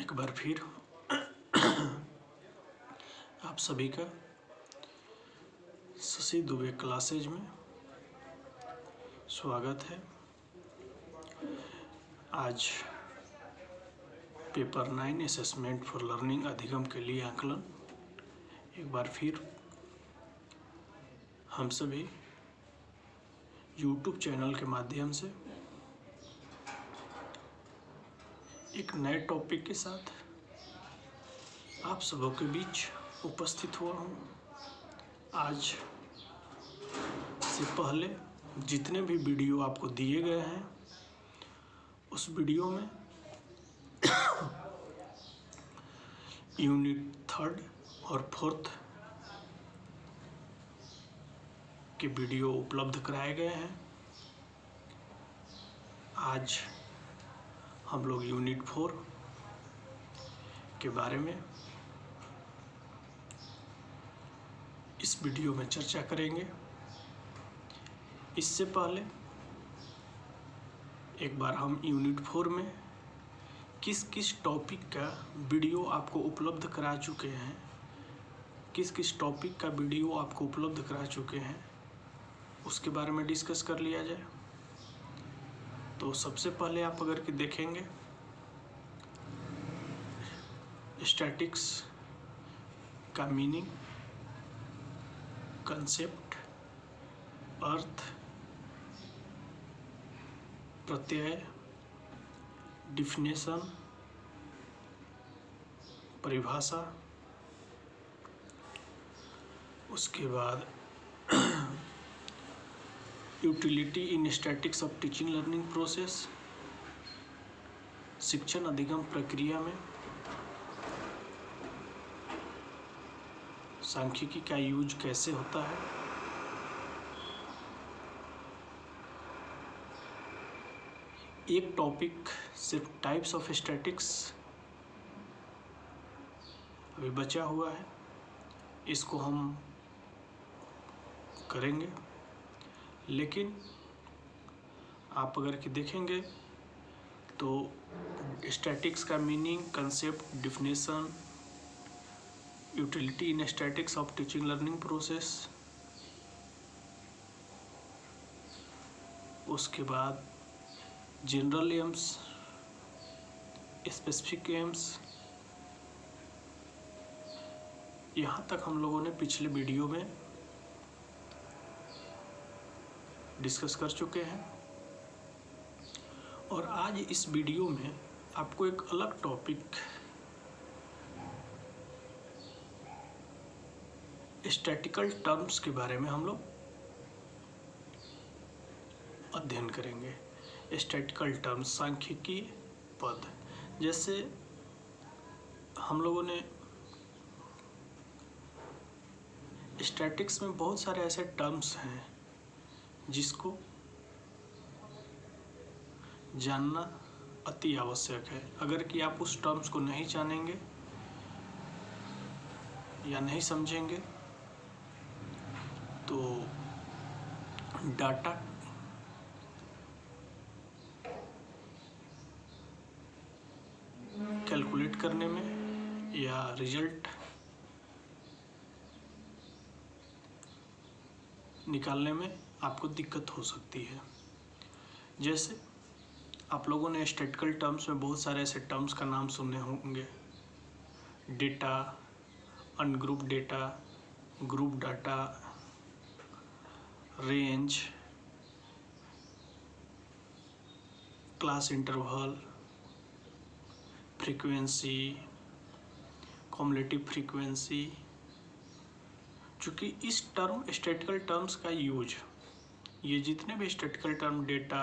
एक बार फिर आप सभी का शशि दुबे क्लासेज में स्वागत है। आज पेपर 9 असेसमेंट फॉर लर्निंग अधिगम के लिए आकलन। एक बार फिर हम सभी YouTube चैनल के माध्यम से एक नए टॉपिक के साथ आप सबों के बीच उपस्थित हुआ हूँ। आज से पहले जितने भी वीडियो आपको दिए गए हैं उस वीडियो में यूनिट 3 और 4 के वीडियो उपलब्ध कराए गए हैं। आज हम लोग यूनिट 4 के बारे में इस वीडियो में चर्चा करेंगे। इससे पहले एक बार हम यूनिट 4 में किस किस टॉपिक का वीडियो आपको उपलब्ध करा चुके हैं, उसके बारे में डिस्कस कर लिया जाए। तो सबसे पहले आप अगर कि देखेंगे स्टैटिक्स का मीनिंग, कंसेप्ट, अर्थ, प्रत्यय, डिफिनेशन, परिभाषा, उसके बाद utility in statics of teaching learning process, शिक्षण अधिगम प्रक्रिया में सांख्यिकी का यूज कैसे होता है, एक टॉपिक सिर्फ टाइप्स ऑफ स्टैटिक्स अभी बचा हुआ है, इसको हम करेंगे। लेकिन आप अगर कि देखेंगे तो स्टैटिक्स का meaning, concept, definition, utility in statics of teaching learning process, उसके बाद जनरल एम्स, स्पेसिफिक एम्स, यहाँ तक हम लोगों ने पिछले वीडियो में डिस्कस कर चुके हैं। और आज इस वीडियो में आपको एक अलग टॉपिक स्टैटिकल टर्म्स के बारे में हम लोग अध्ययन करेंगे। स्टैटिकल टर्म्स, सांख्यिकी पद। जैसे हम लोगों ने स्टैटिक्स में बहुत सारे ऐसे टर्म्स हैं जिसको जानना अति आवश्यक है। अगर कि आप उस टर्म्स को नहीं जानेंगे या नहीं समझेंगे तो डाटा कैलकुलेट करने में या रिजल्ट निकालने में आपको दिक्कत हो सकती है। जैसे आप लोगों ने स्टैटिकल टर्म्स में बहुत सारे ऐसे टर्म्स का नाम सुने होंगे। Data, ungroup data, group data, range, class interval, frequency, cumulative frequency. चूँकि इस स्टैटिकल टर्म्स का यूज, ये जितने भी statistical term, data,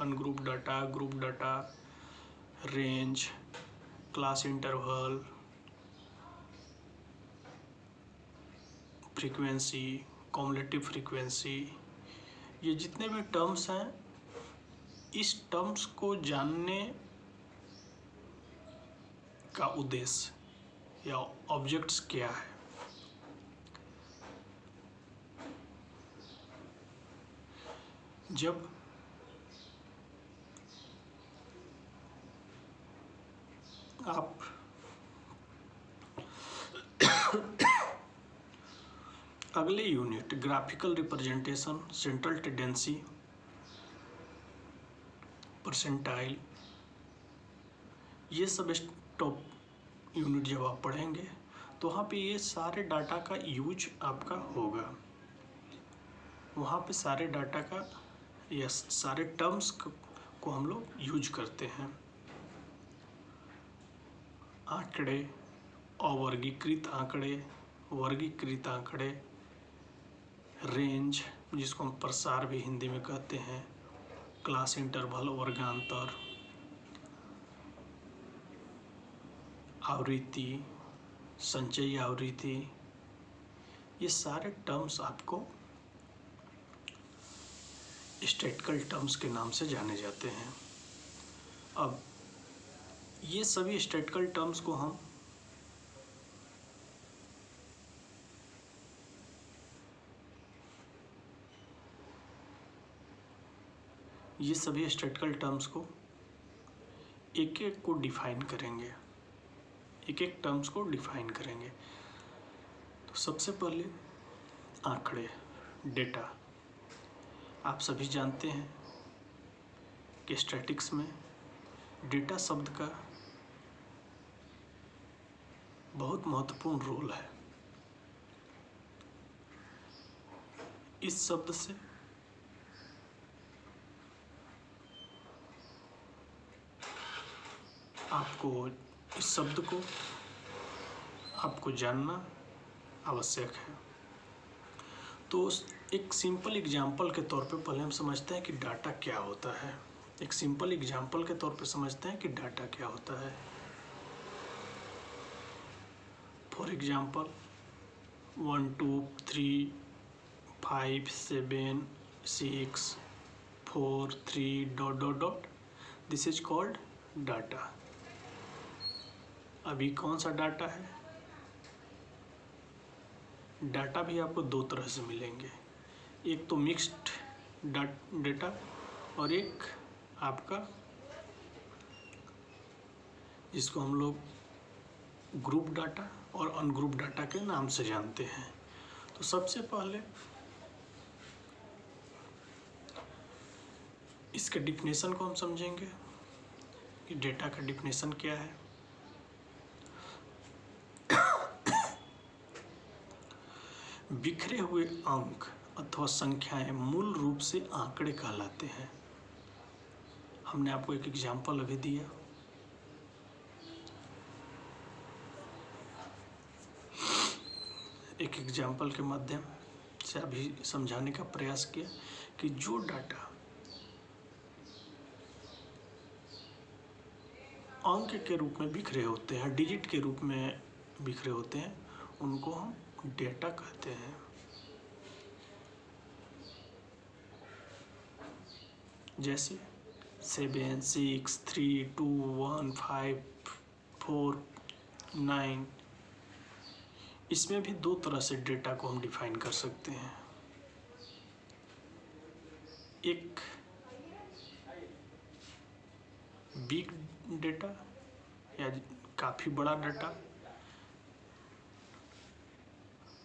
ungroup data, group data, range, class interval, frequency, cumulative frequency, ये जितने भी टर्म्स हैं, इस टर्म्स को जानने का उद्देश्य या ऑब्जेक्ट्स क्या है। जब आप अगले unit graphical representation, central tendency, percentile, ये सब टॉप यूनिट जब आप पढ़ेंगे तो वहाँ पे ये सारे डाटा का यूज आपका होगा। वहाँ पे सारे डाटा का या सारे टर्म्स को हम लोग यूज करते हैं। आंकड़े, अवर्गीकृत आंकड़े, वर्गीकृत आंकड़े, रेंज जिसको हम प्रसार भी हिंदी में कहते हैं, क्लास इंटरवल, वर्गांतर, आवृत्ति, संचयी आवृत्ति, ये सारे टर्म्स आपको स्टैटिस्टिकल टर्म्स के नाम से जाने जाते हैं। अब ये सभी स्टैटिस्टिकल टर्म्स को हम एक एक को डिफाइन करेंगे, एक एक टर्म्स को डिफाइन करेंगे। तो सबसे पहले आंकड़े, डेटा। आप सभी जानते हैं कि स्टैटिक्स में डेटा शब्द का बहुत महत्वपूर्ण रोल है। इस शब्द से इस शब्द को आपको जानना आवश्यक है। तो एक सिंपल एग्जाम्पल के तौर पे पहले हम समझते हैं कि डाटा क्या होता है। एक सिंपल एग्जाम्पल के तौर पे समझते हैं कि डाटा क्या होता है। For example 1 2 3 5 7 6 4 3 ... this is called data. अभी कौन सा डाटा है? डाटा भी आपको दो तरह से मिलेंगे, एक तो मिक्स्ड डेटा और एक आपका जिसको हम लोग ग्रुप डाटा और अनग्रुप डाटा के नाम से जानते हैं। तो सबसे पहले इसके डिफिनेशन को हम समझेंगे कि डेटा का डिफिनेशन क्या है। बिखरे हुए अंक अथवा संख्याएं मूल रूप से आंकड़े कहलाते हैं। हमने आपको एक एग्जाम्पल अभी दिया। एक एग्जाम्पल के माध्यम से अभी समझाने का प्रयास किया कि जो डाटा अंक के रूप में बिखरे होते हैं, डिजिट के रूप में बिखरे होते हैं, उनको हम डेटा कहते हैं। जैसे 7 6 3 2 1 5 4 9, इसमें भी दो तरह से डेटा को हम डिफाइन कर सकते हैं। एक बिग डेटा या काफ़ी बड़ा डाटा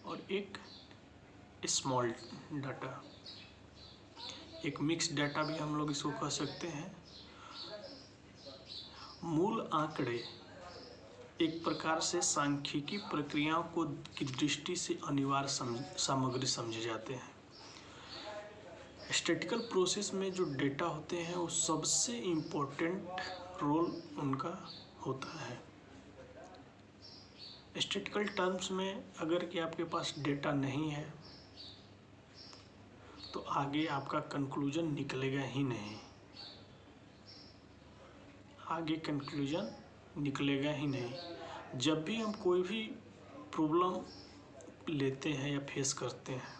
और एक स्मॉल डाटा, एक मिक्स डाटा भी हम लोग इसको कह सकते हैं। मूल आंकड़े एक प्रकार से सांख्यिकी प्रक्रियाओं को की दृष्टि से अनिवार्य सामग्री समझे जाते हैं। स्टैटिस्टिकल प्रोसेस में जो डेटा होते हैं वो सबसे इम्पोर्टेंट रोल उनका होता है। स्टैटिस्टिकल टर्म्स में अगर कि आपके पास डेटा नहीं है तो आगे आपका कंक्लूजन निकलेगा ही नहीं, आगे कंक्लूजन निकलेगा ही नहीं। जब भी हम कोई भी प्रॉब्लम लेते हैं या फेस करते हैं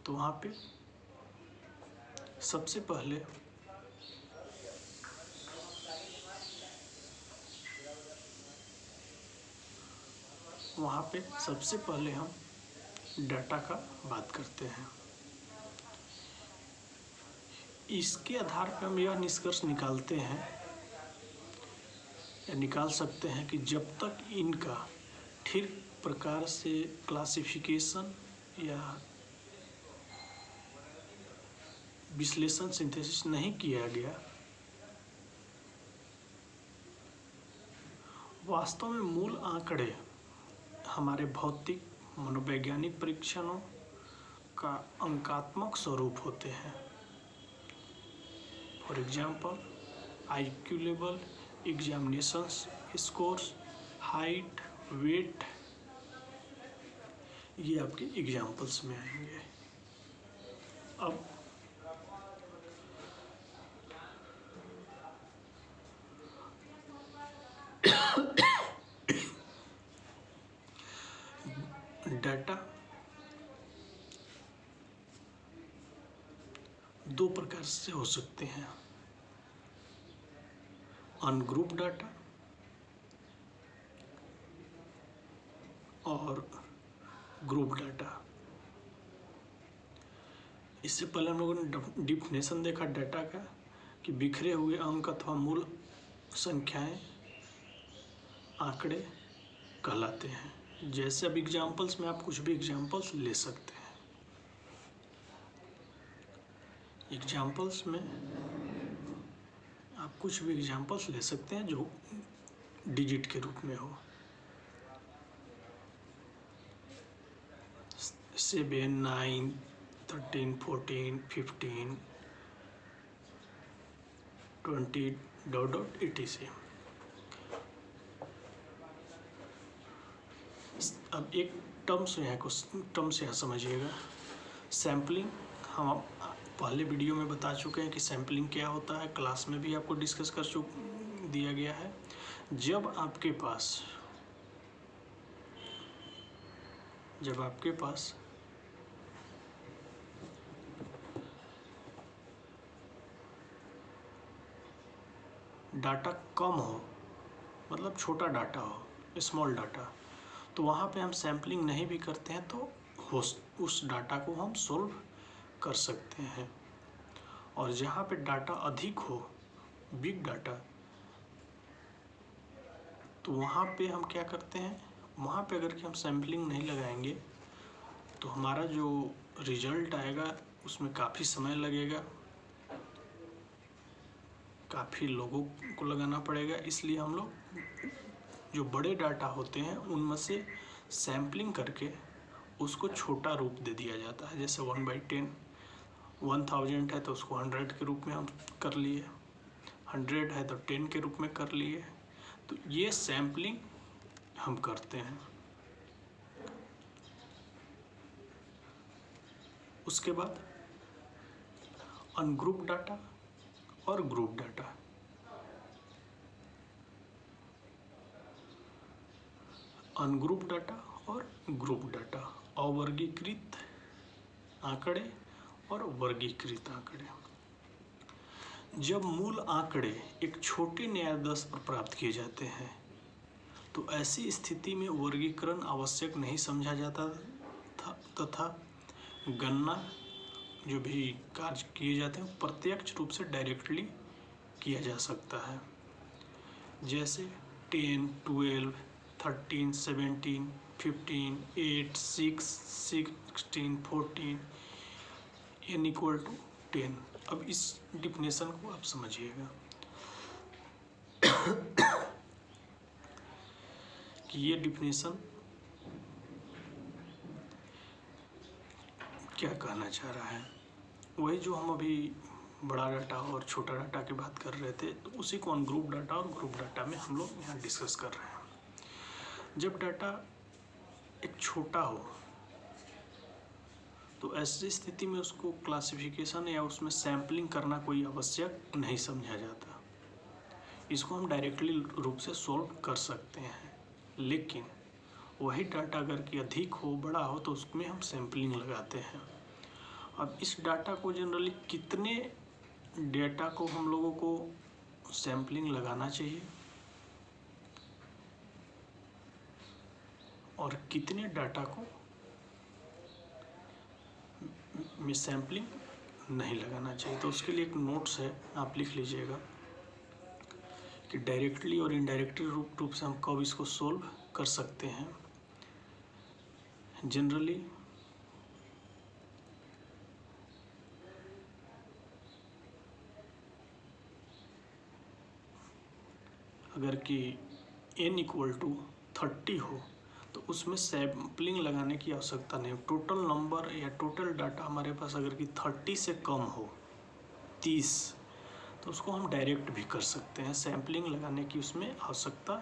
तो वहाँ पे सबसे पहले हम डाटा का बात करते हैं। इसके आधार पर हम यह निष्कर्ष निकालते हैं या निकाल सकते हैं कि जब तक इनका ठीक प्रकार से क्लासिफिकेशन या विश्लेषण सिंथेसिस नहीं किया गया, वास्तव में मूल आंकड़े हमारे भौतिक मनोवैज्ञानिक परीक्षणों का अंकात्मक स्वरूप होते हैं। For example IQ level, examinations scores, height, weight, ये आपके एग्जाम्पल्स में आएंगे। अब डाटा दो प्रकार से हो सकते हैं, अनग्रुप डाटा और ग्रुप डाटा। इससे पहले हम लोगों ने डिफिनेशन देखा डाटा का कि बिखरे हुए अंक अथवा मूल संख्याएं आंकड़े कहलाते हैं। जैसे अब एग्जाम्पल्स में आप कुछ भी एग्जाम्पल्स ले सकते हैं। एग्जाम्पल्स में आप कुछ भी एग्जाम्पल्स ले सकते हैं जो डिजिट के रूप में हो। 7, 9, 13, 14, 15, 20 ... etc. अब एक टर्म्स यहाँ समझिएगा। सैम्पलिंग हम पहले वीडियो में बता चुके हैं कि सैम्पलिंग क्या होता है, क्लास में भी आपको डिस्कस दिया गया है। जब आपके पास डाटा कम हो, मतलब छोटा डाटा हो, स्मॉल डाटा, तो वहाँ पे हम सैम्पलिंग नहीं भी करते हैं तो उस डाटा को हम सोल्व कर सकते हैं। और जहाँ पे डाटा अधिक हो, बिग डाटा, तो वहाँ पे हम क्या करते हैं, वहाँ पे अगर कि हम सैम्पलिंग नहीं लगाएंगे तो हमारा जो रिजल्ट आएगा उसमें काफ़ी समय लगेगा, काफ़ी लोगों को लगाना पड़ेगा। इसलिए हम लोग जो बड़े डाटा होते हैं उनमें से सैम्पलिंग करके उसको छोटा रूप दे दिया जाता है। जैसे 1/10, 1000 है तो उसको 100 के रूप में हम कर लिए, 100 है तो 10 के रूप में कर लिए। तो ये सैम्पलिंग हम करते हैं। उसके बाद अनग्रुप डाटा और ग्रुप डाटा। अनग्रुप डाटा और ग्रुप डाटा, अवर्गीकृत आंकड़े और वर्गीकृत आंकड़े। जब मूल आंकड़े एक छोटे न्यायाधीश पर प्राप्त किए जाते हैं तो ऐसी स्थिति में वर्गीकरण आवश्यक नहीं समझा जाता तथा गणना जो भी कार्य किए जाते हैं प्रत्यक्ष रूप से डायरेक्टली किया जा सकता है। जैसे 10, 12, 13, 17, 15, 8, 6, 16, 14 n = 10। अब इस डिफिनेशन को आप समझिएगा कि ये डिफिनेशन क्या कहना चाह रहा है। वही जो हम अभी बड़ा डाटा और छोटा डाटा की बात कर रहे थे, तो उसी को अनग्रुप डाटा और ग्रुप डाटा में हम लोग यहाँ डिस्कस कर रहे हैं। जब डाटा एक छोटा हो तो ऐसी स्थिति में उसको क्लासिफिकेशन या उसमें सैम्पलिंग करना कोई आवश्यक नहीं समझा जाता। इसको हम डायरेक्टली रूप से सोल्व कर सकते हैं। लेकिन वही डाटा अगर कि अधिक हो, बड़ा हो, तो उसमें हम सैम्पलिंग लगाते हैं। अब इस डाटा को जनरली कितने डेटा को हम लोगों को सैम्पलिंग लगाना चाहिए और कितने डाटा को में सैम्पलिंग नहीं लगाना चाहिए, तो उसके लिए एक नोट्स है, आप लिख लीजिएगा कि डायरेक्टली और इनडायरेक्टली रूप से हम कब इसको सोल्व कर सकते हैं। जनरली अगर कि n इक्वल टू 30 हो तो उसमें सैम्पलिंग लगाने की आवश्यकता नहीं। टोटल नंबर या टोटल डाटा हमारे पास अगर कि 30 से कम हो, 30, तो उसको हम डायरेक्ट भी कर सकते हैं, सैम्पलिंग लगाने की उसमें आवश्यकता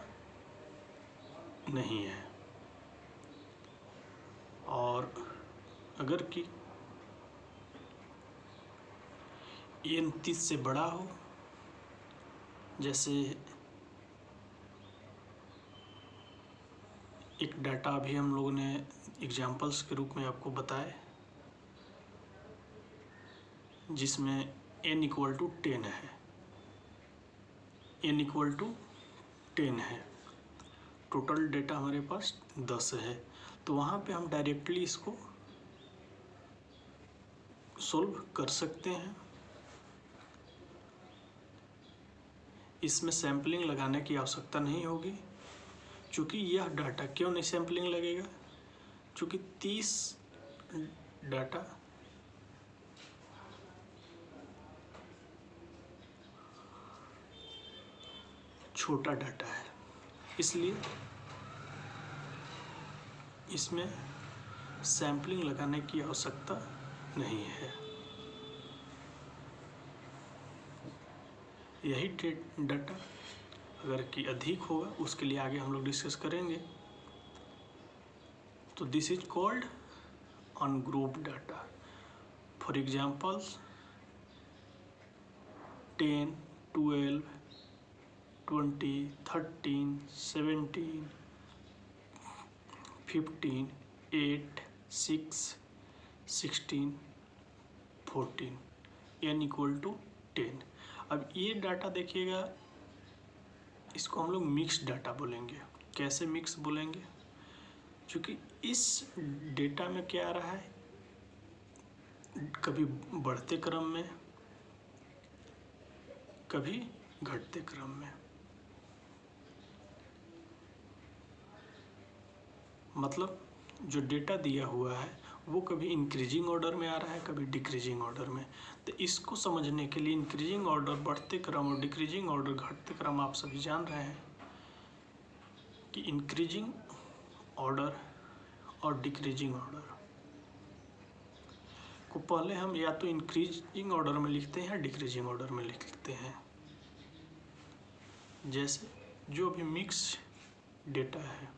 नहीं है। और अगर कि n 30 से बड़ा हो, जैसे एक डाटा अभी हम लोगों ने एग्जाम्पल्स के रूप में आपको बताए, जिसमें n इक्वल टू 10 है, n इक्वल टू 10 है, टोटल डेटा हमारे पास 10 है, तो वहाँ पे हम डायरेक्टली इसको सोल्व कर सकते हैं। इसमें सैम्पलिंग लगाने की आवश्यकता नहीं होगी, चूँकि यह डाटा, क्यों नहीं सैम्पलिंग लगेगा, चूँकि 30 डाटा छोटा डाटा है, इसलिए इसमें सैम्पलिंग लगाने की आवश्यकता नहीं है। यही डाटा अगर कि अधिक होगा, उसके लिए आगे हम लोग डिस्कस करेंगे। तो this is called ungrouped data. For examples 10, 12, 20, 13, 17, 15, 8, 6, 16, 14, n equal to 10। अब ये डाटा देखिएगा, इसको हम लोग मिक्स डाटा बोलेंगे। कैसे मिक्स बोलेंगे? क्योंकि इस डेटा में क्या आ रहा है, कभी बढ़ते क्रम में, कभी घटते क्रम में। मतलब जो डेटा दिया हुआ है वो कभी इंक्रीजिंग ऑर्डर में आ रहा है, कभी डिक्रीजिंग ऑर्डर में। तो इसको समझने के लिए इंक्रीजिंग ऑर्डर बढ़ते क्रम और डिक्रीजिंग ऑर्डर घटते क्रम, आप सभी जान रहे हैं कि इंक्रीजिंग ऑर्डर और डिक्रीजिंग ऑर्डर को पहले हम या तो इंक्रीजिंग ऑर्डर में लिखते हैं या डिक्रीजिंग ऑर्डर में लिखते हैं। जैसे जो भी मिक्स डेटा है,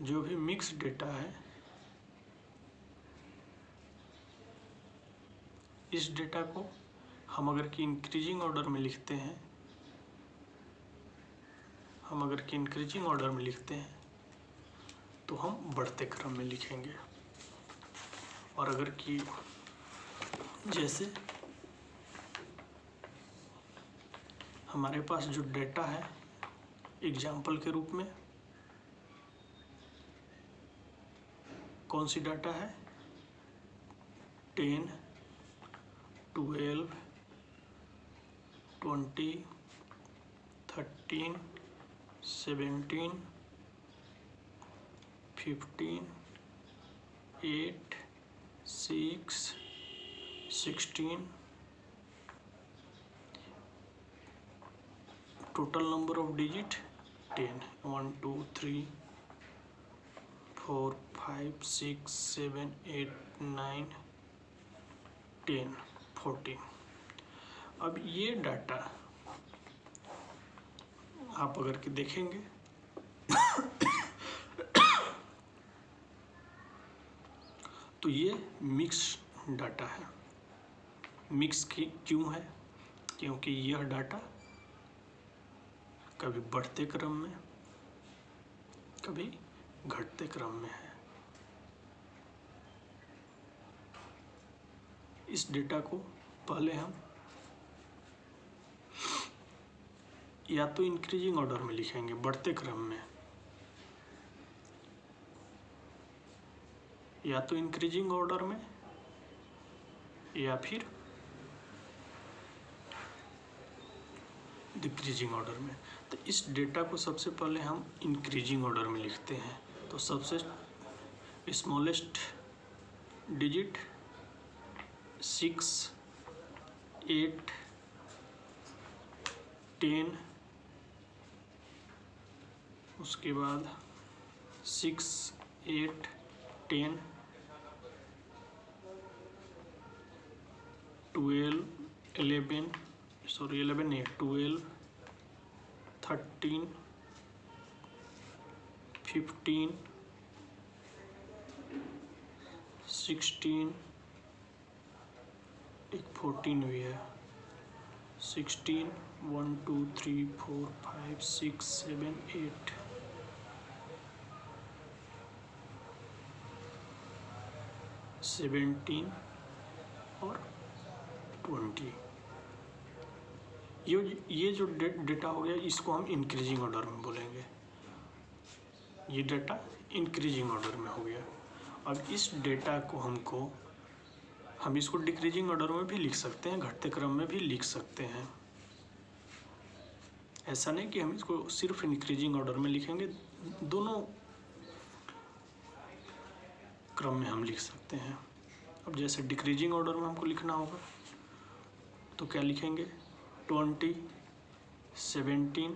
जो भी मिक्स डेटा है, इस डेटा को हम अगर कि इंक्रीजिंग ऑर्डर में लिखते हैं, तो हम बढ़ते क्रम में लिखेंगे। और अगर कि जैसे हमारे पास जो डेटा है एग्जाम्पल के रूप में, कौन सी डाटा है, 10, 12, 20, 13, 17, 15, 8, 6, 16, total number of digit 10, 1, 2, 3, 4, 5, 6, 7, 8, 9, 10, 14। अब ये डाटा आप अगर के देखेंगे तो ये मिक्स डाटा है। मिक्स क्यों है? क्योंकि यह डाटा कभी बढ़ते क्रम में, कभी घटते क्रम में है। इस डेटा को पहले हम या तो इंक्रीजिंग ऑर्डर में लिखेंगे, बढ़ते क्रम में, या तो इंक्रीजिंग ऑर्डर में, या फिर डिक्रीजिंग ऑर्डर में। तो इस डेटा को सबसे पहले हम इंक्रीजिंग ऑर्डर में लिखते हैं। तो सबसे स्मॉलेस्ट डिजिट 6, 8, 10, उसके बाद 6, 8, 10, 12, 11, 12, 13, 15, 16, एक 14 भी है, 16, 1, 2, 3, 4, 5, 6, 7, 8, 17 और 20। ये जो डेटा हो गया इसको हम इंक्रीजिंग ऑर्डर में बोलेंगे। ये डेटा इंक्रीजिंग ऑर्डर में हो गया। अब इस डेटा को हम इसको डिक्रीजिंग ऑर्डर में भी लिख सकते हैं, घटते क्रम में भी लिख सकते हैं। ऐसा नहीं कि हम इसको सिर्फ इंक्रीजिंग ऑर्डर में लिखेंगे, दोनों क्रम में हम लिख सकते हैं। अब जैसे डिक्रीजिंग ऑर्डर में हमको लिखना होगा तो क्या लिखेंगे? 20, 17,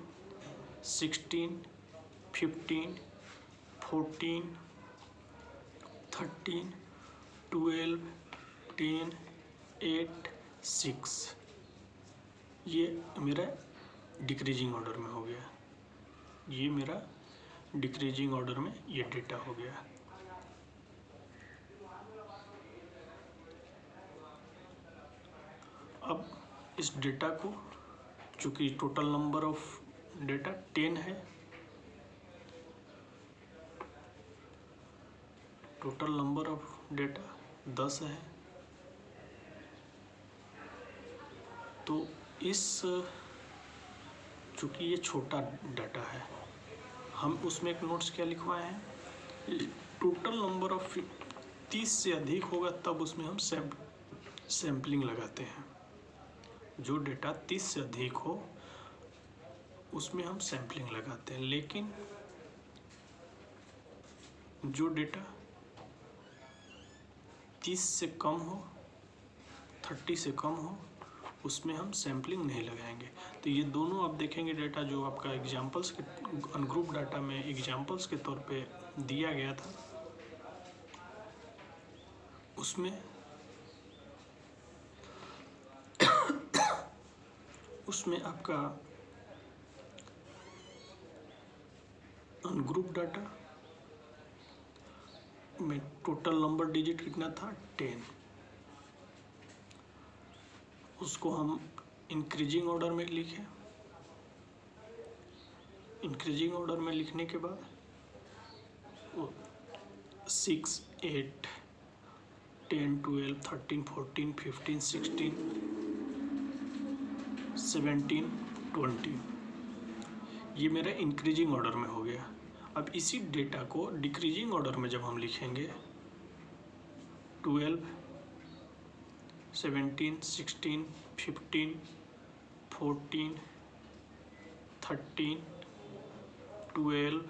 16, 15, 14, 13, 12, 10, 8, 6। ये मेरा डिक्रीजिंग ऑर्डर में हो गया। ये मेरा डिक्रीजिंग ऑर्डर में ये डेटा हो गया। अब इस डेटा को, चूँकि टोटल नंबर ऑफ डेटा 10 है, टोटल नंबर ऑफ डेटा 10 है, तो चूँकि ये छोटा डाटा है, हम उसमें एक नोट्स क्या लिखवाए हैं, टोटल नंबर ऑफ 30 से अधिक होगा तब उसमें हम सैम्पलिंग लगाते हैं। जो डेटा 30 से अधिक हो उसमें हम सैम्पलिंग लगाते हैं, लेकिन जो डेटा 30 से कम हो, 30 से कम हो, उसमें हम सैम्पलिंग नहीं लगाएंगे। तो ये दोनों आप देखेंगे डेटा जो आपका एग्जाम्पल्स के अनग्रुप डाटा में एग्जाम्पल्स के तौर पे दिया गया था, उसमें आपका अनग्रुप डाटा में टोटल नंबर डिजिट कितना था? 10। उसको हम इंक्रीजिंग ऑर्डर में लिखे। इंक्रीजिंग ऑर्डर में लिखने के बाद 6, 8, 10, 12, 13, 14, 15, 16, 17, 20, ये मेरा इंक्रीजिंग ऑर्डर में हो गया। अब इसी डेटा को डिक्रीजिंग ऑर्डर में जब हम लिखेंगे 12, 17, 16, 15, 14, 13, 12,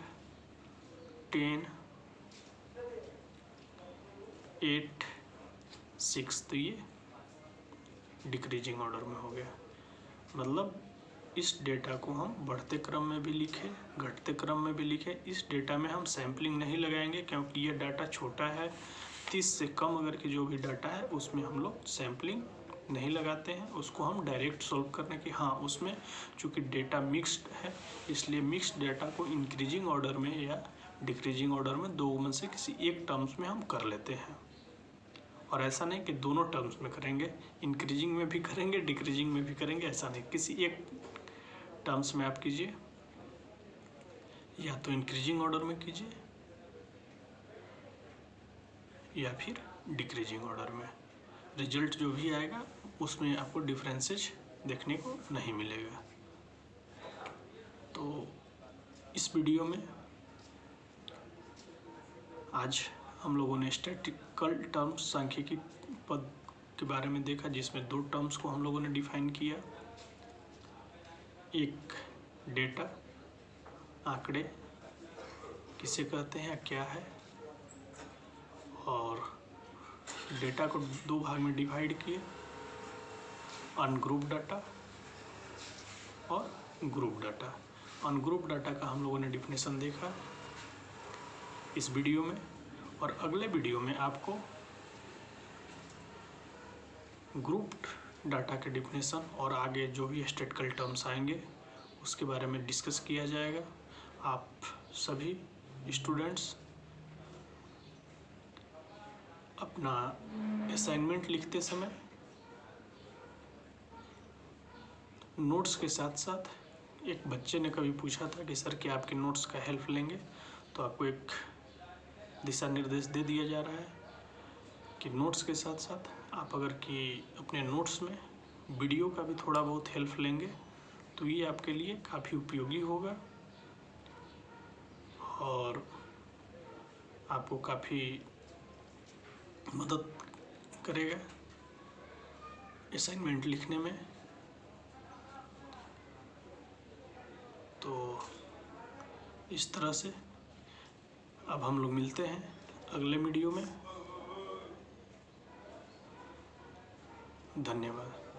10, 8, 6, तो ये डिक्रीजिंग ऑर्डर में हो गया। मतलब इस डेटा को हम बढ़ते क्रम में भी लिखे, घटते क्रम में भी लिखे। इस डेटा में हम सैम्पलिंग नहीं लगाएंगे क्योंकि ये डाटा छोटा है। 30 से कम अगर के जो भी डाटा है उसमें हम लोग सैम्पलिंग नहीं लगाते हैं, उसको हम डायरेक्ट सॉल्व करने की, हाँ उसमें चूँकि डेटा मिक्स्ड है इसलिए मिक्स्ड डेटा को इंक्रीजिंग ऑर्डर में या डिक्रीजिंग ऑर्डर में दो में से किसी एक टर्म्स में हम कर लेते हैं। और ऐसा नहीं कि दोनों टर्म्स में करेंगे, इंक्रीजिंग में भी करेंगे डिक्रीजिंग में भी करेंगे, ऐसा नहीं, किसी एक टर्म्स में आप कीजिए, या तो इंक्रीजिंग ऑर्डर में कीजिए या फिर डिक्रीजिंग ऑर्डर में। रिजल्ट जो भी आएगा उसमें आपको डिफरेंसेस देखने को नहीं मिलेगा। तो इस वीडियो में आज हम लोगों ने स्टैटिस्टिकल टर्म्स, सांख्यिकी पद के बारे में देखा, जिसमें दो टर्म्स को हम लोगों ने डिफाइन किया। एक डेटा, आंकड़े किसे कहते हैं, क्या है, और डेटा को दो भाग में डिवाइड किए, अनग्रुप डाटा और ग्रुप डाटा। अनग्रुप डाटा का हम लोगों ने डिफिनेशन देखा इस वीडियो में, और अगले वीडियो में आपको ग्रुप डाटा के डिफिनेशन और आगे जो भी स्टैटिस्टिकल टर्म्स आएंगे उसके बारे में डिस्कस किया जाएगा। आप सभी स्टूडेंट्स अपना असाइनमेंट लिखते समय नोट्स के साथ साथ, एक बच्चे ने कभी पूछा था कि सर क्या आपके नोट्स का हेल्प लेंगे, तो आपको एक दिशा निर्देश दे दिया जा रहा है कि नोट्स के साथ साथ आप अगर कि अपने नोट्स में वीडियो का भी थोड़ा बहुत हेल्प लेंगे तो ये आपके लिए काफ़ी उपयोगी होगा और आपको काफ़ी मदद करेगा असाइनमेंट लिखने में। तो इस तरह से अब हम लोग मिलते हैं अगले वीडियो में। धन्यवाद।